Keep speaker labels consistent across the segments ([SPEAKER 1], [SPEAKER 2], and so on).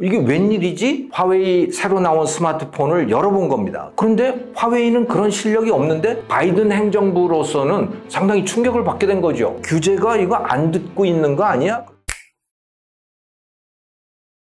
[SPEAKER 1] 이게 웬일이지? 화웨이 새로 나온 스마트폰을 열어본 겁니다. 그런데 화웨이는 그런 실력이 없는데 바이든 행정부로서는 상당히 충격을 받게 된 거죠. 규제가 이거 안 듣고 있는 거 아니야?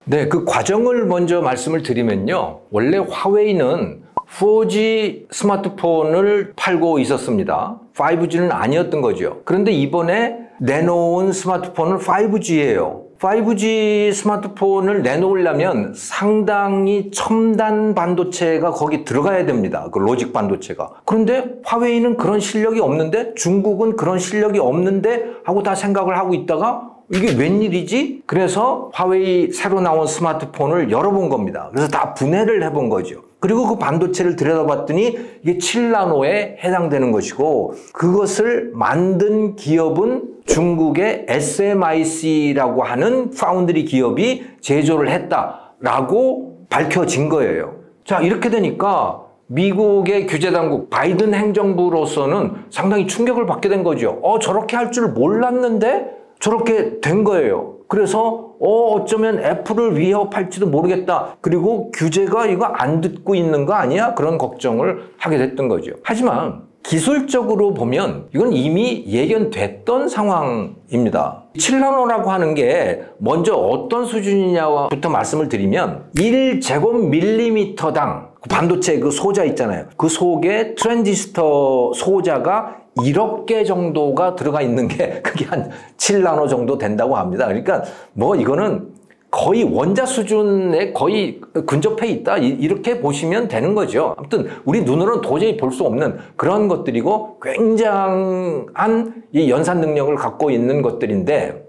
[SPEAKER 1] 네, 그 과정을 먼저 말씀을 드리면요. 원래 화웨이는 4G 스마트폰을 팔고 있었습니다. 5G는 아니었던 거죠. 그런데 이번에 내놓은 스마트폰은 5G예요. 5G 스마트폰을 내놓으려면 상당히 첨단 반도체가 거기 들어가야 됩니다. 그 로직 반도체가. 그런데 화웨이는 그런 실력이 없는데, 중국은 그런 실력이 없는데 하고 다 생각을 하고 있다가 이게 웬일이지? 그래서 화웨이 새로 나온 스마트폰을 열어본 겁니다. 그래서 다 분해를 해본 거죠. 그리고 그 반도체를 들여다봤더니 이게 7나노에 해당되는 것이고, 그것을 만든 기업은 중국의 SMIC라고 하는 파운드리 기업이 제조를 했다라고 밝혀진 거예요. 자, 이렇게 되니까 미국의 규제당국 바이든 행정부로서는 상당히 충격을 받게 된 거죠. 저렇게 할 줄 몰랐는데 저렇게 된 거예요. 그래서 어쩌면 애플을 위협할지도 모르겠다. 그리고 규제가 이거 안 듣고 있는 거 아니야? 그런 걱정을 하게 됐던 거죠. 하지만 기술적으로 보면 이건 이미 예견됐던 상황입니다. 7나노라고 하는 게 먼저 어떤 수준이냐부터 말씀을 드리면 1제곱밀리미터당 반도체 그 소자 있잖아요. 그 속에 트랜지스터 소자가 1억 개 정도가 들어가 있는 게 그게 한 7나노 정도 된다고 합니다. 그러니까 뭐 이거는 거의 원자 수준에 거의 근접해 있다, 이렇게 보시면 되는 거죠. 아무튼 우리 눈으로는 도저히 볼 수 없는 그런 것들이고 굉장한 이 연산 능력을 갖고 있는 것들인데,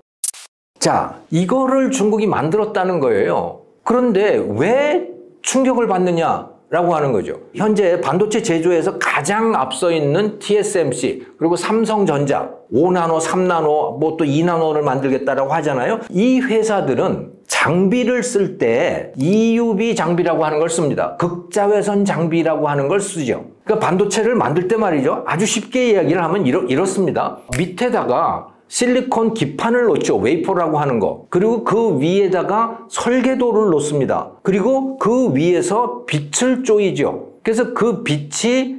[SPEAKER 1] 자, 이거를 중국이 만들었다는 거예요. 그런데 왜 충격을 받느냐 라고 하는 거죠. 현재 반도체 제조에서 가장 앞서 있는 TSMC, 그리고 삼성전자 5나노, 3나노, 뭐 또 2나노를 만들겠다라고 하잖아요. 이 회사들은 장비를 쓸 때 EUV 장비라고 하는 걸 씁니다. 극자외선 장비라고 하는 걸 쓰죠. 그러니까 반도체를 만들 때 말이죠. 아주 쉽게 이야기를 하면 이렇습니다. 밑에다가 실리콘 기판을 놓죠. 웨이퍼라고 하는 거. 그리고 그 위에다가 설계도를 놓습니다. 그리고 그 위에서 빛을 쪼이죠. 그래서 그 빛이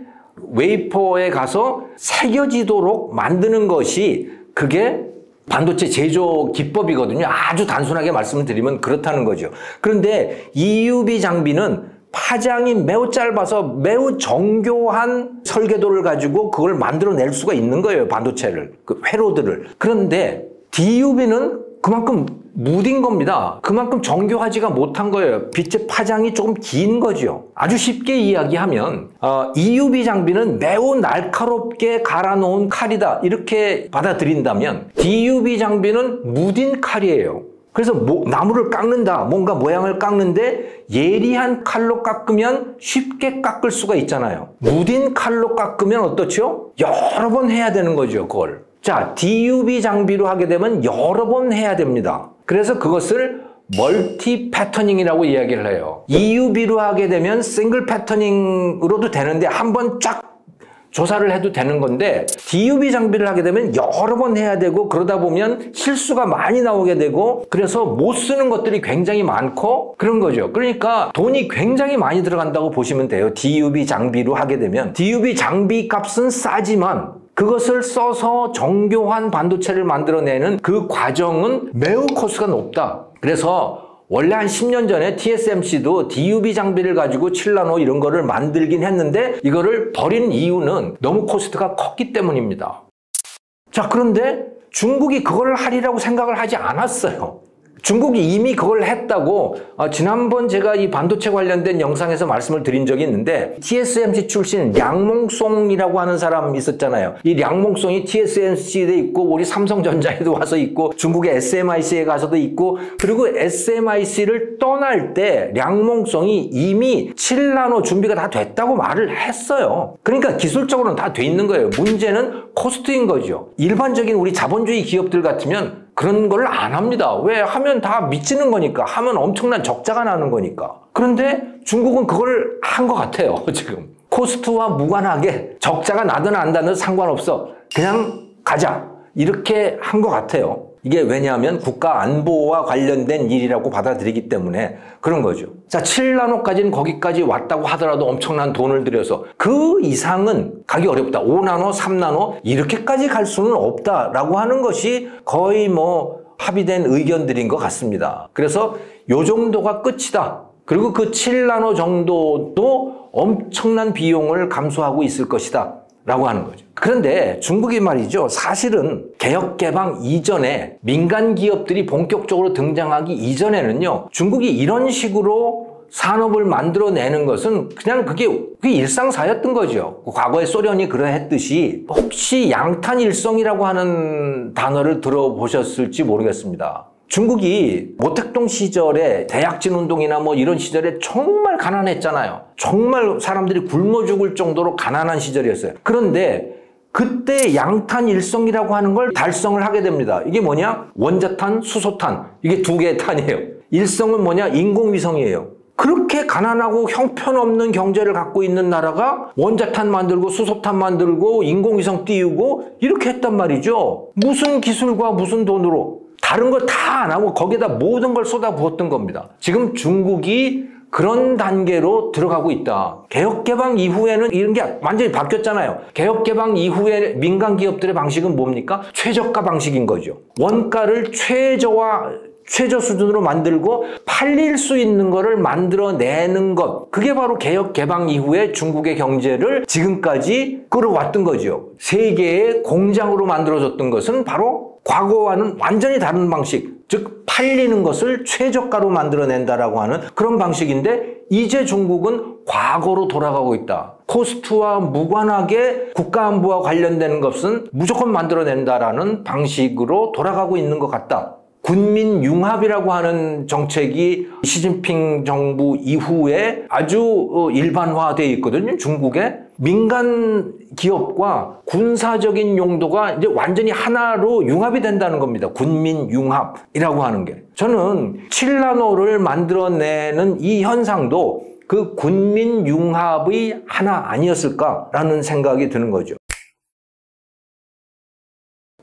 [SPEAKER 1] 웨이퍼에 가서 새겨지도록 만드는 것이 그게 반도체 제조 기법이거든요. 아주 단순하게 말씀을 드리면 그렇다는 거죠. 그런데 EUV 장비는 파장이 매우 짧아서 매우 정교한 설계도를 가지고 그걸 만들어낼 수가 있는 거예요. 반도체를, 그 회로들을. 그런데 DUV는 그만큼 무딘 겁니다. 그만큼 정교하지가 못한 거예요. 빛의 파장이 조금 긴 거죠. 아주 쉽게 이야기하면 EUV 장비는 매우 날카롭게 갈아놓은 칼이다, 이렇게 받아들인다면 DUV 장비는 무딘 칼이에요. 그래서 나무를 깎는다, 뭔가 모양을 깎는데 예리한 칼로 깎으면 쉽게 깎을 수가 있잖아요. 무딘 칼로 깎으면 어떻죠? 여러 번 해야 되는 거죠, 그걸. 자, DUV 장비로 하게 되면 여러 번 해야 됩니다. 그래서 그것을 멀티 패터닝이라고 이야기를 해요. EUV로 하게 되면 싱글 패터닝으로도 되는데 한 번 쫙 조사를 해도 되는 건데, DUV 장비를 하게 되면 여러 번 해야 되고, 그러다 보면 실수가 많이 나오게 되고, 그래서 못 쓰는 것들이 굉장히 많고 그런 거죠. 그러니까 돈이 굉장히 많이 들어간다고 보시면 돼요. DUV 장비로 하게 되면. DUV 장비 값은 싸지만 그것을 써서 정교한 반도체를 만들어내는 그 과정은 매우 코스트가 높다. 그래서 원래 한 10년 전에 TSMC도 DUV 장비를 가지고 7나노 이런 거를 만들긴 했는데 이거를 버린 이유는 너무 코스트가 컸기 때문입니다. 자, 그런데 중국이 그걸 하리라고 생각을 하지 않았어요. 중국이 이미 그걸 했다고 지난번 제가 이 반도체 관련된 영상에서 말씀을 드린 적이 있는데, TSMC 출신 량몽송이라고 하는 사람이 있었잖아요. 이 량몽송이 TSMC에도 있고 우리 삼성전자에도 와서 있고 중국의 SMIC에 가서도 있고, 그리고 SMIC를 떠날 때 량몽송이 이미 7나노 준비가 다 됐다고 말을 했어요. 그러니까 기술적으로는 다 돼 있는 거예요. 문제는 코스트인 거죠. 일반적인 우리 자본주의 기업들 같으면 그런 걸 안 합니다. 왜? 하면 다 미치는 거니까. 하면 엄청난 적자가 나는 거니까. 그런데 중국은 그걸 한 것 같아요, 지금. 코스트와 무관하게 적자가 나든 안 나든 상관없어. 그냥 가자. 이렇게 한 것 같아요. 이게 왜냐하면 국가 안보와 관련된 일이라고 받아들이기 때문에 그런 거죠. 자, 7나노까지는 거기까지 왔다고 하더라도 엄청난 돈을 들여서 그 이상은 가기 어렵다. 5나노, 3나노 이렇게까지 갈 수는 없다라고 하는 것이 거의 뭐 합의된 의견들인 것 같습니다. 그래서 요 정도가 끝이다. 그리고 그 7나노 정도도 엄청난 비용을 감수하고 있을 것이다 라고 하는 거죠. 그런데 중국이 말이죠. 사실은 개혁개방 이전에 민간 기업들이 본격적으로 등장하기 이전에는요. 중국이 이런 식으로 산업을 만들어내는 것은 그냥 그게 일상사였던 거죠. 과거에 소련이 그러했듯이 혹시 양탄일성이라고 하는 단어를 들어보셨을지 모르겠습니다. 중국이 모택동 시절에 대약진 운동이나 뭐 이런 시절에 정말 가난했잖아요. 정말 사람들이 굶어 죽을 정도로 가난한 시절이었어요. 그런데 그때 양탄일성이라고 하는 걸 달성을 하게 됩니다. 이게 뭐냐? 원자탄, 수소탄. 이게 두 개의 탄이에요. 일성은 뭐냐? 인공위성이에요. 그렇게 가난하고 형편없는 경제를 갖고 있는 나라가 원자탄 만들고 수소탄 만들고 인공위성 띄우고 이렇게 했단 말이죠. 무슨 기술과 무슨 돈으로. 다른 걸 다 안 하고 거기에다 모든 걸 쏟아부었던 겁니다. 지금 중국이 그런 단계로 들어가고 있다. 개혁개방 이후에는 이런 게 완전히 바뀌었잖아요. 개혁개방 이후에 민간 기업들의 방식은 뭡니까? 최저가 방식인 거죠. 원가를 최저 수준으로 만들고 팔릴 수 있는 거를 만들어내는 것. 그게 바로 개혁개방 이후에 중국의 경제를 지금까지 끌어왔던 거죠. 세계의 공장으로 만들어졌던 것은 바로 과거와는 완전히 다른 방식. 즉 팔리는 것을 최저가로 만들어낸다라고 하는 그런 방식인데 이제 중국은 과거로 돌아가고 있다. 코스트와 무관하게 국가안보와 관련되는 것은 무조건 만들어낸다라는 방식으로 돌아가고 있는 것 같다. 군민융합이라고 하는 정책이 시진핑 정부 이후에 아주 일반화되어 있거든요. 중국에 민간 기업과 군사적인 용도가 이제 완전히 하나로 융합이 된다는 겁니다. 군민융합이라고 하는 게. 저는 7나노를 만들어내는 이 현상도 그 군민융합의 하나 아니었을까라는 생각이 드는 거죠.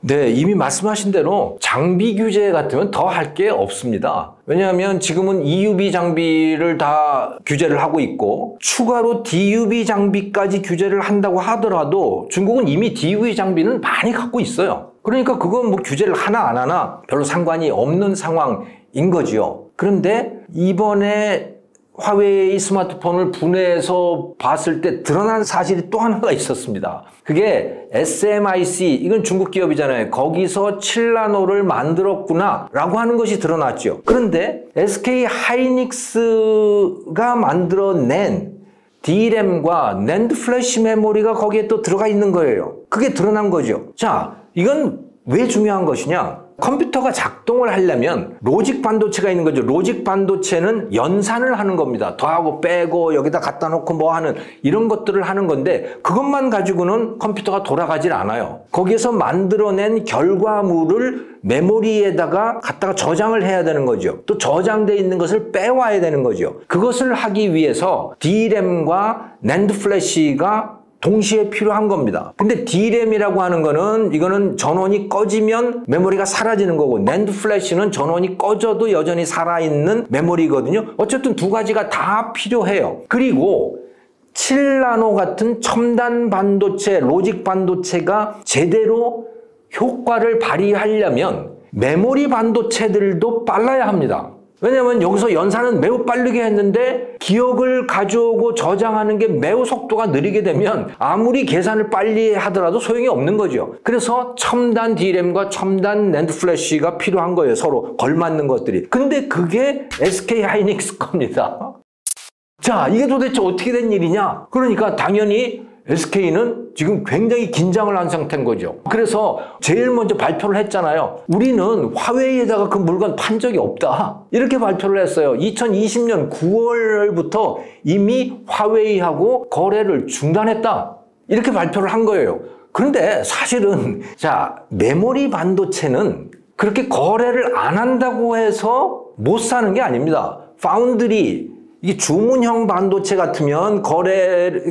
[SPEAKER 1] 네, 이미 말씀하신 대로 장비 규제 같으면 더 할 게 없습니다. 왜냐하면 지금은 EUV 장비를 다 규제를 하고 있고 추가로 DUV 장비까지 규제를 한다고 하더라도 중국은 이미 DUV 장비는 많이 갖고 있어요. 그러니까 그건 뭐 규제를 하나 안 하나 별로 상관이 없는 상황인 거지요. 그런데 이번에 화웨이 스마트폰을 분해해서 봤을 때 드러난 사실이 또 하나가 있었습니다. 그게 SMIC, 이건 중국 기업이잖아요. 거기서 7나노를 만들었구나 라고 하는 것이 드러났죠. 그런데 SK 하이닉스가 만들어낸 DRAM과 낸드 플래시 메모리가 거기에 또 들어가 있는 거예요. 그게 드러난 거죠. 자, 이건 왜 중요한 것이냐? 컴퓨터가 작동을 하려면 로직 반도체가 있는 거죠. 로직 반도체는 연산을 하는 겁니다. 더하고 빼고 여기다 갖다 놓고 뭐 하는 이런 것들을 하는 건데 그것만 가지고는 컴퓨터가 돌아가질 않아요. 거기에서 만들어낸 결과물을 메모리에다가 갖다가 저장을 해야 되는 거죠. 또 저장되어 있는 것을 빼와야 되는 거죠. 그것을 하기 위해서 DRAM과 낸드 플래시가 동시에 필요한 겁니다. 근데 DRAM이라고 하는 거는 이거는 전원이 꺼지면 메모리가 사라지는 거고 낸드 플래시는 전원이 꺼져도 여전히 살아있는 메모리거든요. 어쨌든 두 가지가 다 필요해요. 그리고 7나노 같은 첨단 반도체, 로직 반도체가 제대로 효과를 발휘하려면 메모리 반도체들도 빨라야 합니다. 왜냐하면 여기서 연산은 매우 빠르게 했는데 기억을 가져오고 저장하는 게 매우 속도가 느리게 되면 아무리 계산을 빨리 하더라도 소용이 없는 거죠. 그래서 첨단 DRAM과 첨단 낸드 플래시가 필요한 거예요. 서로 걸맞는 것들이. 근데 그게 SK 하이닉스 겁니다. 자, 이게 도대체 어떻게 된 일이냐? 그러니까 당연히 SK는 지금 굉장히 긴장을 한 상태인 거죠. 그래서 제일 먼저 발표를 했잖아요. 우리는 화웨이에다가 그 물건 판 적이 없다. 이렇게 발표를 했어요. 2020년 9월부터 이미 화웨이하고 거래를 중단했다. 이렇게 발표를 한 거예요. 그런데 사실은 자, 메모리 반도체는 그렇게 거래를 안 한다고 해서 못 사는 게 아닙니다. 파운드리 이게 주문형 반도체 같으면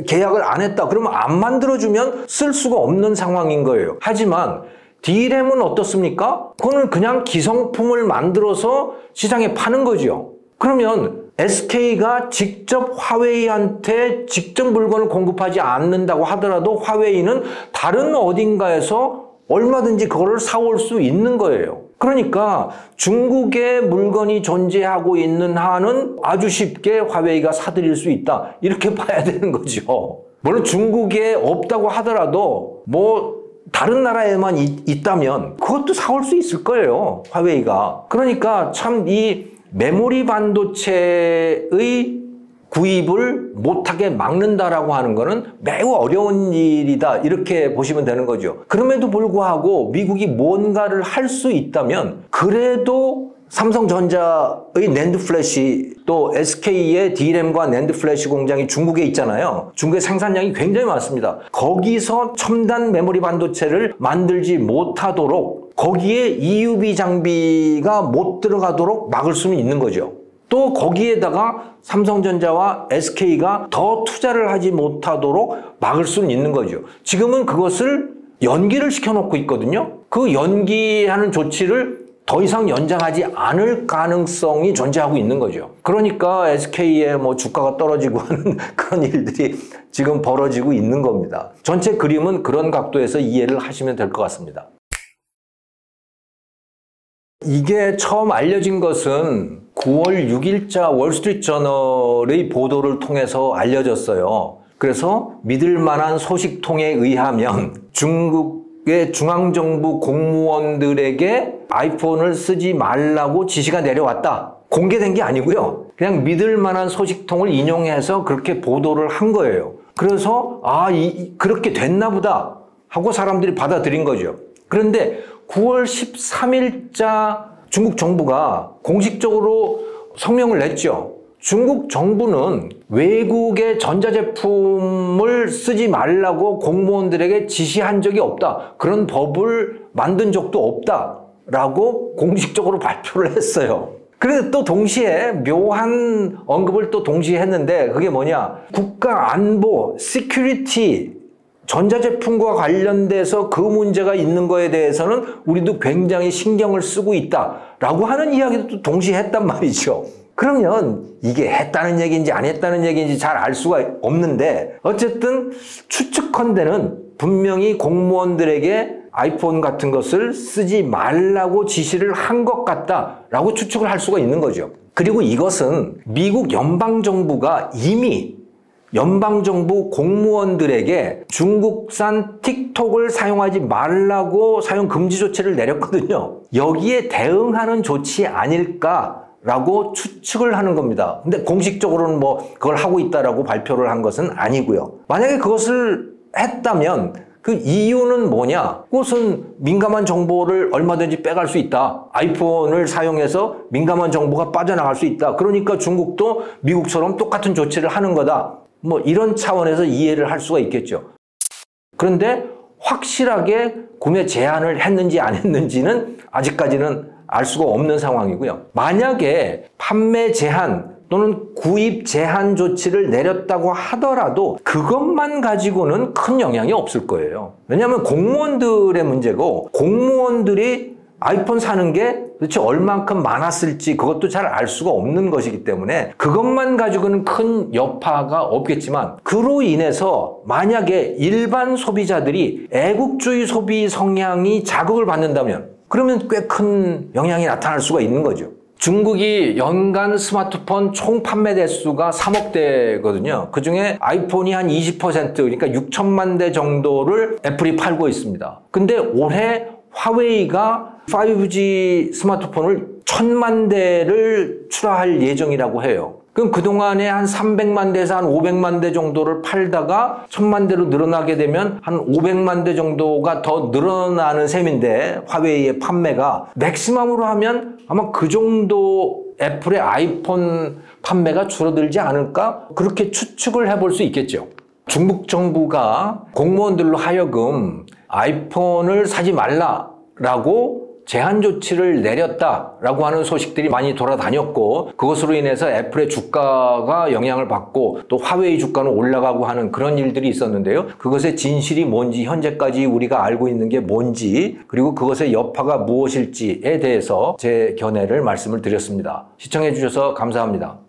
[SPEAKER 1] 계약을 안 했다. 그러면 안 만들어주면 쓸 수가 없는 상황인 거예요. 하지만 D램은 어떻습니까? 그거는 그냥 기성품을 만들어서 시장에 파는 거죠. 그러면 SK가 직접 화웨이한테 직접 물건을 공급하지 않는다고 하더라도 화웨이는 다른 어딘가에서 얼마든지 그거를 사올 수 있는 거예요. 그러니까 중국에 물건이 존재하고 있는 한은 아주 쉽게 화웨이가 사들일 수 있다. 이렇게 봐야 되는 거죠. 물론 중국에 없다고 하더라도 뭐 다른 나라에만 있다면 그것도 사올 수 있을 거예요. 화웨이가. 그러니까 참 이 메모리 반도체의 구입을 못하게 막는다라고 하는 거는 매우 어려운 일이다 이렇게 보시면 되는 거죠. 그럼에도 불구하고 미국이 뭔가를 할 수 있다면 그래도 삼성전자의 낸드 플래시 또 SK의 D램과 낸드 플래시 공장이 중국에 있잖아요. 중국의 생산량이 굉장히 많습니다. 거기서 첨단 메모리 반도체를 만들지 못하도록 거기에 EUV 장비가 못 들어가도록 막을 수는 있는 거죠. 또 거기에다가 삼성전자와 SK가 더 투자를 하지 못하도록 막을 수는 있는 거죠. 지금은 그것을 연기를 시켜놓고 있거든요. 그 연기하는 조치를 더 이상 연장하지 않을 가능성이 존재하고 있는 거죠. 그러니까 SK의 뭐 주가가 떨어지고 하는 그런 일들이 지금 벌어지고 있는 겁니다. 전체 그림은 그런 각도에서 이해를 하시면 될 것 같습니다. 이게 처음 알려진 것은 9월 6일자 월스트리트저널의 보도를 통해서 알려졌어요. 그래서 믿을 만한 소식통에 의하면 중국의 중앙정부 공무원들에게 아이폰을 쓰지 말라고 지시가 내려왔다. 공개된 게 아니고요. 그냥 믿을 만한 소식통을 인용해서 그렇게 보도를 한 거예요. 그래서 그렇게 됐나 보다 하고 사람들이 받아들인 거죠. 그런데 9월 13일자 중국 정부가 공식적으로 성명을 냈죠. 중국 정부는 외국의 전자제품을 쓰지 말라고 공무원들에게 지시한 적이 없다. 그런 법을 만든 적도 없다라고 공식적으로 발표를 했어요. 그래서 또 동시에 묘한 언급을 또 동시에 했는데 그게 뭐냐? 국가 안보, 시큐리티, 전자제품과 관련돼서 그 문제가 있는 거에 대해서는 우리도 굉장히 신경을 쓰고 있다라고 하는 이야기도 또 동시에 했단 말이죠. 그러면 이게 했다는 얘기인지 안 했다는 얘기인지 잘 알 수가 없는데 어쨌든 추측컨대는 분명히 공무원들에게 아이폰 같은 것을 쓰지 말라고 지시를 한 것 같다라고 추측을 할 수가 있는 거죠. 그리고 이것은 미국 연방정부가 이미 연방정부 공무원들에게 중국산 틱톡을 사용하지 말라고 사용 금지 조치를 내렸거든요. 여기에 대응하는 조치 아닐까라고 추측을 하는 겁니다. 근데 공식적으로는 뭐 그걸 하고 있다라고 발표를 한 것은 아니고요. 만약에 그것을 했다면 그 이유는 뭐냐? 그것은 민감한 정보를 얼마든지 빼갈 수 있다. 아이폰을 사용해서 민감한 정보가 빠져나갈 수 있다. 그러니까 중국도 미국처럼 똑같은 조치를 하는 거다. 뭐 이런 차원에서 이해를 할 수가 있겠죠. 그런데 확실하게 구매 제한을 했는지 안 했는지는 아직까지는 알 수가 없는 상황이고요. 만약에 판매 제한 또는 구입 제한 조치를 내렸다고 하더라도 그것만 가지고는 큰 영향이 없을 거예요. 왜냐하면 공무원들의 문제고 공무원들이 아이폰 사는 게 도대체 얼만큼 많았을지 그것도 잘 알 수가 없는 것이기 때문에 그것만 가지고는 큰 여파가 없겠지만 그로 인해서 만약에 일반 소비자들이 애국주의 소비 성향이 자극을 받는다면 그러면 꽤 큰 영향이 나타날 수가 있는 거죠. 중국이 연간 스마트폰 총 판매 대수가 3억 대거든요. 그중에 아이폰이 한 20% 그러니까 6천만 대 정도를 애플이 팔고 있습니다. 근데 올해 화웨이가 5G 스마트폰을 1000만 대를 출하할 예정이라고 해요. 그럼 그동안에 한 300만 대에서 한 500만 대 정도를 팔다가 1000만 대로 늘어나게 되면 한 500만 대 정도가 더 늘어나는 셈인데 화웨이의 판매가 맥시멈으로 하면 아마 그 정도 애플의 아이폰 판매가 줄어들지 않을까? 그렇게 추측을 해볼 수 있겠죠. 중국 정부가 공무원들로 하여금 아이폰을 사지 말라라고 제한 조치를 내렸다라고 하는 소식들이 많이 돌아다녔고 그것으로 인해서 애플의 주가가 영향을 받고 또 화웨이 주가는 올라가고 하는 그런 일들이 있었는데요. 그것의 진실이 뭔지 현재까지 우리가 알고 있는 게 뭔지 그리고 그것의 여파가 무엇일지에 대해서 제 견해를 말씀을 드렸습니다. 시청해 주셔서 감사합니다.